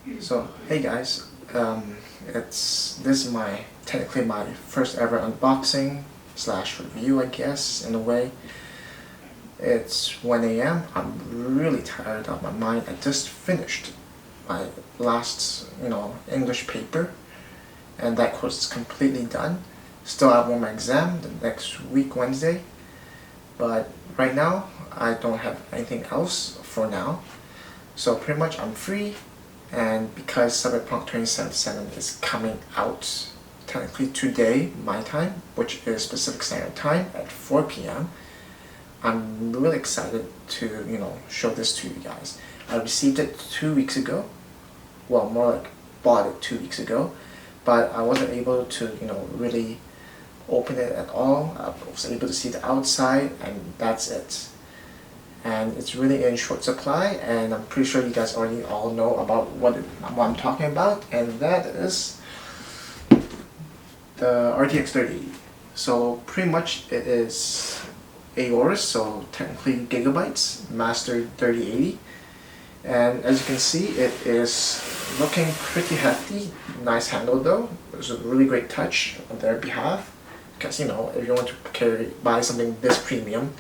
So hey guys, this is technically my first ever unboxing slash review, I guess, in a way. It's 1 a.m. I'm really tired out of my mind. I just finished my last, English paper, and that course is completely done. Still have one more exam the next week, Wednesday, but right now I don't have anything else for now. So pretty much I'm free. And because Cyberpunk 2077 is coming out technically today, my time, which is Pacific Standard Time at 4 p.m., I'm really excited to, show this to you guys. I received it 2 weeks ago. Well, more like bought it 2 weeks ago, but I wasn't able to, really open it at all. I was able to see the outside, and that's it. And it's really in short supply, and I'm pretty sure you guys already all know about what I'm talking about, and that is the RTX 3080. So pretty much it is AORUS, so technically gigabytes, master 3080, and as you can see, it is looking pretty hefty. Nice handle though. It was a really great touch on their behalf, because if you want to buy something this premium,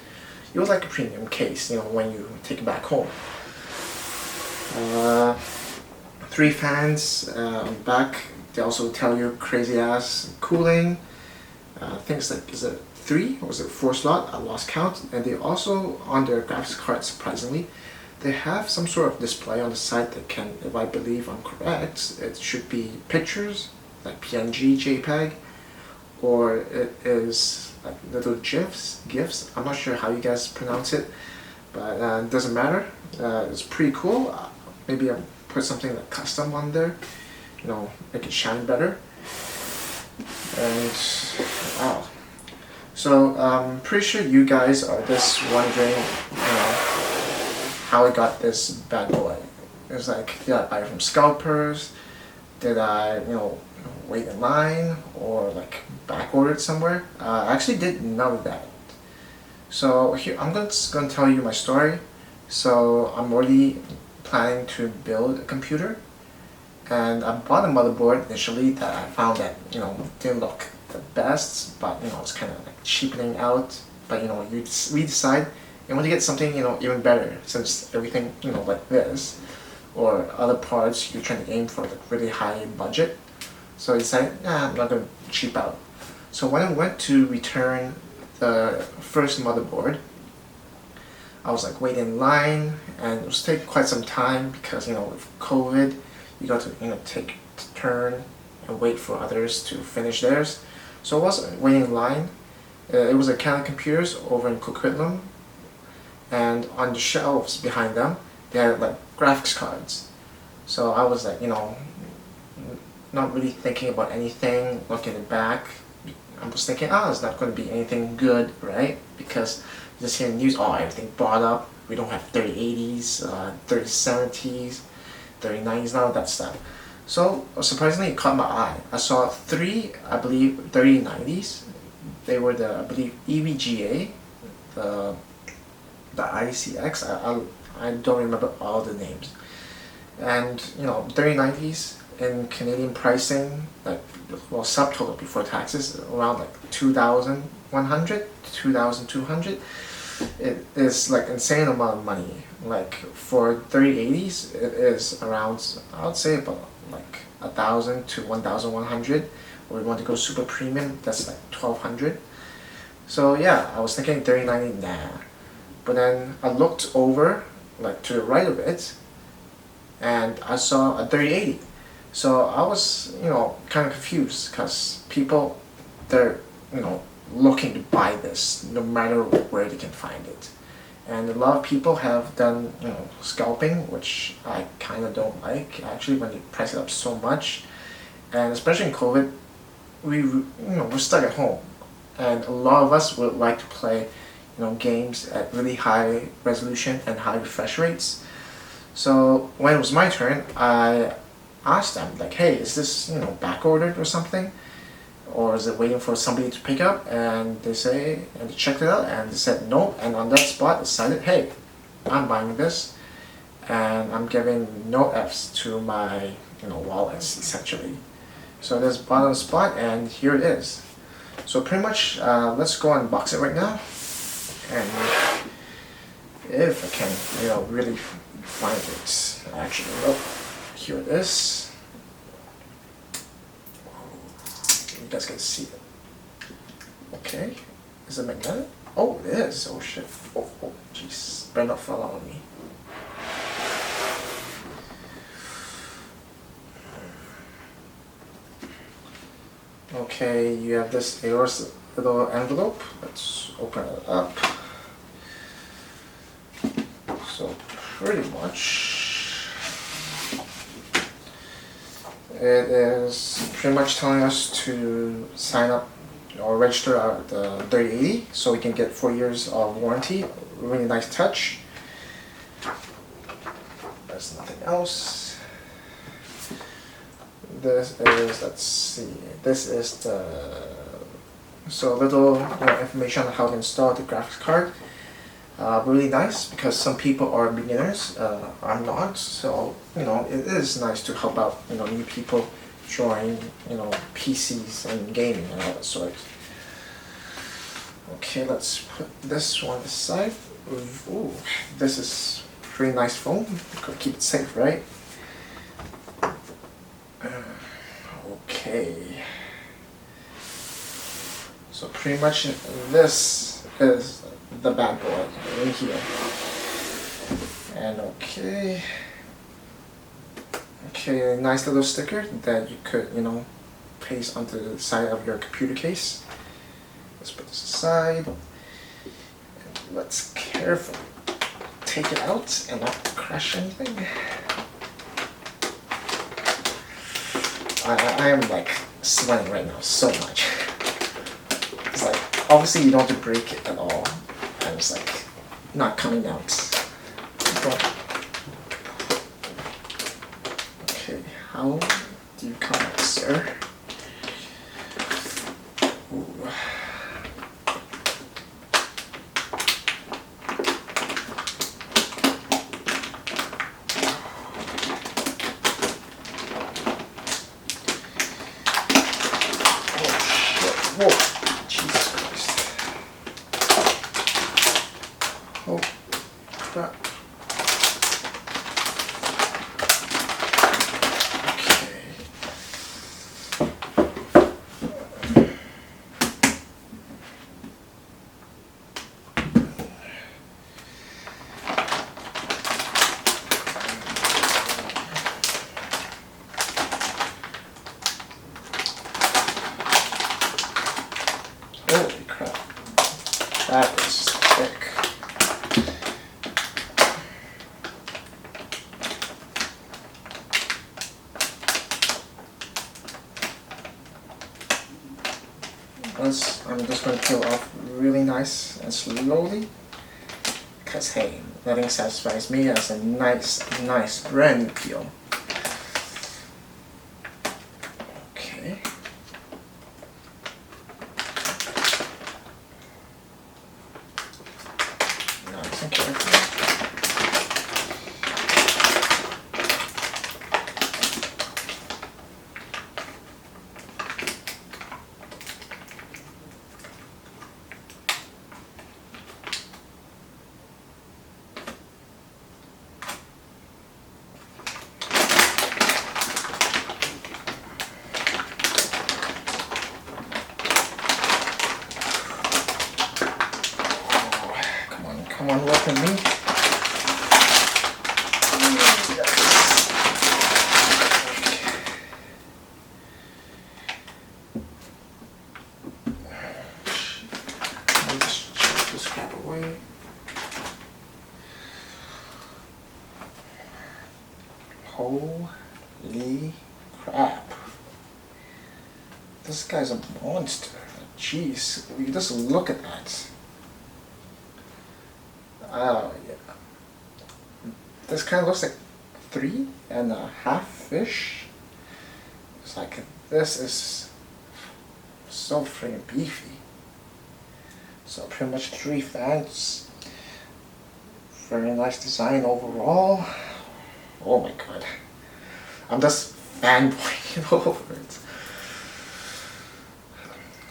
you would like a premium case, when you take it back home. 3 fans on the back. They also tell you crazy ass cooling. I think it's like, is it 3 or is it 4 slot? I lost count. And they also, on their graphics card, surprisingly, they have some sort of display on the side that can, if I believe I'm correct, it should be pictures, like PNG, JPEG, or it is like little GIFs. I'm not sure how you guys pronounce it, but it doesn't matter. It's pretty cool. Maybe I'll put something like custom on there, make it shine better. And wow. So I'm pretty sure you guys are just wondering, how I got this bad boy. It's like, did I buy it from scalpers? Did I, wait in line, or like back ordered somewhere? I actually did none of that. So here I'm just going to tell you my story. So I'm already planning to build a computer, and I bought a motherboard initially that I found that didn't look the best, but it's kind of like cheapening out. But we decide you want to get something even better, since everything like this or other parts you're trying to aim for like really high budget. So I decided, I'm not going to cheap out. So when I went to return the first motherboard, I was like waiting in line, and it was taking quite some time because with COVID, you got to take a turn and wait for others to finish theirs. So I was waiting in line. It was a Canon computers over in Coquitlam, and on the shelves behind them, they had like graphics cards. So I was like, not really thinking about anything, looking at the back. I was thinking, it's not going to be anything good, right? Because you just hear news, everything brought up. We don't have 3080s, 3070s, 3090s, none of that stuff. So surprisingly, it caught my eye. I saw 3, I believe, 3090s. They were the, I believe, EVGA, the ICX. I don't remember all the names. And 3090s in Canadian pricing, like, well, subtotal before taxes, around like 2,100 to 2,200. It is like insane amount of money. Like for 3080s, it is around, I would say about like 1,000 to 1,100. Or we want to go super premium, that's like 1,200. So yeah, I was thinking 3090, nah. But then I looked over, like to the right of it, and I saw a 3080. So I was, kind of confused, because people, they're, looking to buy this no matter where they can find it. And a lot of people have done, scalping, which I kind of don't like, actually, when you price it up so much. And especially in COVID, we're stuck at home. And a lot of us would like to play, games at really high resolution and high refresh rates. So when it was my turn, I asked them, like, hey, is this back ordered or something, or is it waiting for somebody to pick up? And they checked it out, and they said no. And on that spot, decided, hey, I'm buying this. and I'm giving no Fs to my wallets essentially. So this bottom spot, and here it is. So pretty much, let's go unbox it right now, and if I can, really find it. Actually, oh, here it is. You guys can see it. Okay, is it magnetic? Oh, it is. Oh shit. Oh, jeez, better not fall on me. Okay, you have this AORUS little envelope. Let's open it up. So pretty much, it is pretty much telling us to sign up or register at the 3080 so we can get 4 years of warranty. Really nice touch. There's nothing else. This is, let's see, this is the little information on how to install the graphics card. Really nice, because some people are beginners. I'm not, so it is nice to help out new people join PCs and gaming and all that sort. Okay, let's put this one aside. Ooh, this is pretty nice foam. Gotta keep it safe, right? Okay. So pretty much this is the bad boy right here. And okay, nice little sticker that you could paste onto the side of your computer case. Let's put this aside, and let's carefully take it out and not crush anything. I am like sweating right now so much. It's like, obviously you don't have to break it at all, and it's like not coming out. Okay, how do you come out, sir? Ooh. Whoa, Jesus Christ. Oh, crap. Holy crap. That is thick. I'm just going to peel off really nice and slowly, because hey, nothing satisfies me as a nice brand new peel. Okay. Nice and careful. Come on, work with me. I'll just check this crap away. Holy crap. This guy's a monster. Jeez, you just look at that. Oh yeah. This kind of looks like 3.5 fish. It's like, this is so freaking beefy. So pretty much 3 fans. Very nice design overall. Oh my god. I'm just fanboying over it.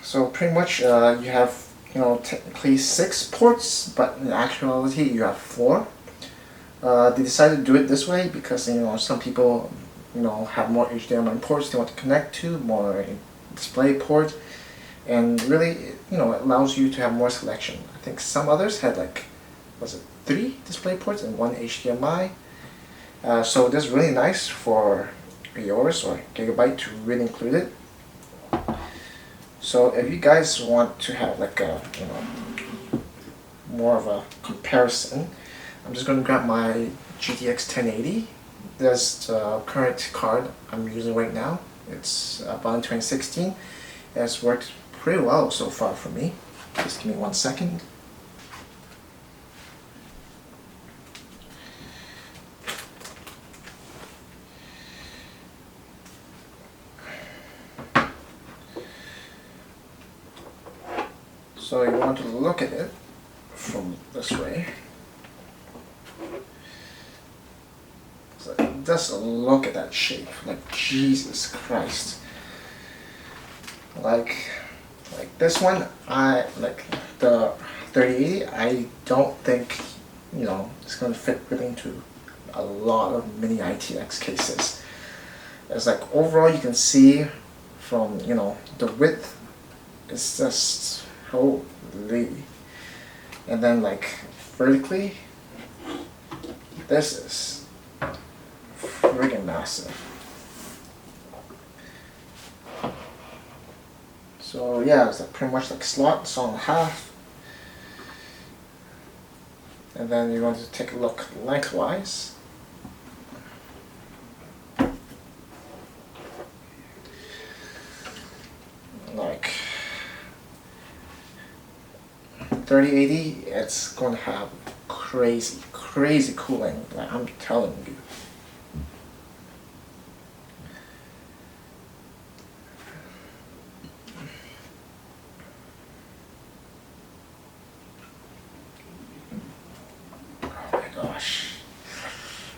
So pretty much you have, you know, technically 6 ports, but in actuality you have 4. They decided to do it this way because, you know, some people, you know, have more HDMI ports they want to connect to, more display port, and really, you know, it allows you to have more selection. I think some others had like, was it 3 display ports and 1 HDMI. So this is really nice for AORUS or Gigabyte to really include it. So if you guys want to have like a, you know, more of a comparison, I'm just going to grab my GTX 1080. That's the current card I'm using right now. It's bought in 2016. It's worked pretty well so far for me. Just give me 1 second. So you want to look at it from this way. So just look at that shape, like Jesus Christ. Like this one, I like the 3080. I don't think, you know, it's going to fit really into a lot of mini ITX cases. It's like overall you can see from, you know, the width, it's just holy, and then like vertically, this is friggin' massive. So yeah, it's like pretty much like slot and a half. And then you want to take a look lengthwise. Like 3080, it's going to have crazy cooling, like I'm telling you.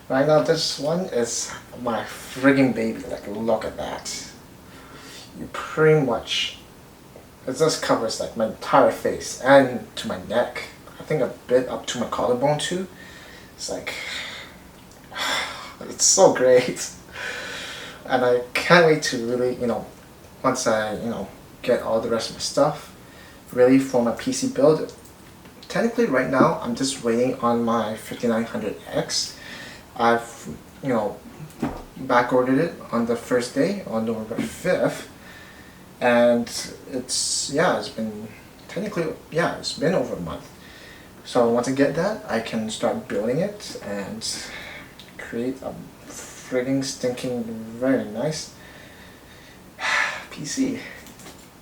Right now this one is my friggin' baby, like look at that. You pretty much, it just covers like my entire face and to my neck. I think a bit up to my collarbone too. It's like, it's so great. And I can't wait to really, you know, once I, you know, get all the rest of my stuff ready for my PC build. Technically right now I'm just waiting on my 5900X. I've, you know, back ordered it on the first day, on November 5th, and it's, yeah, it's been technically, yeah, it's been over a month. So once I get that, I can start building it and create a friggin' stinking very nice PC.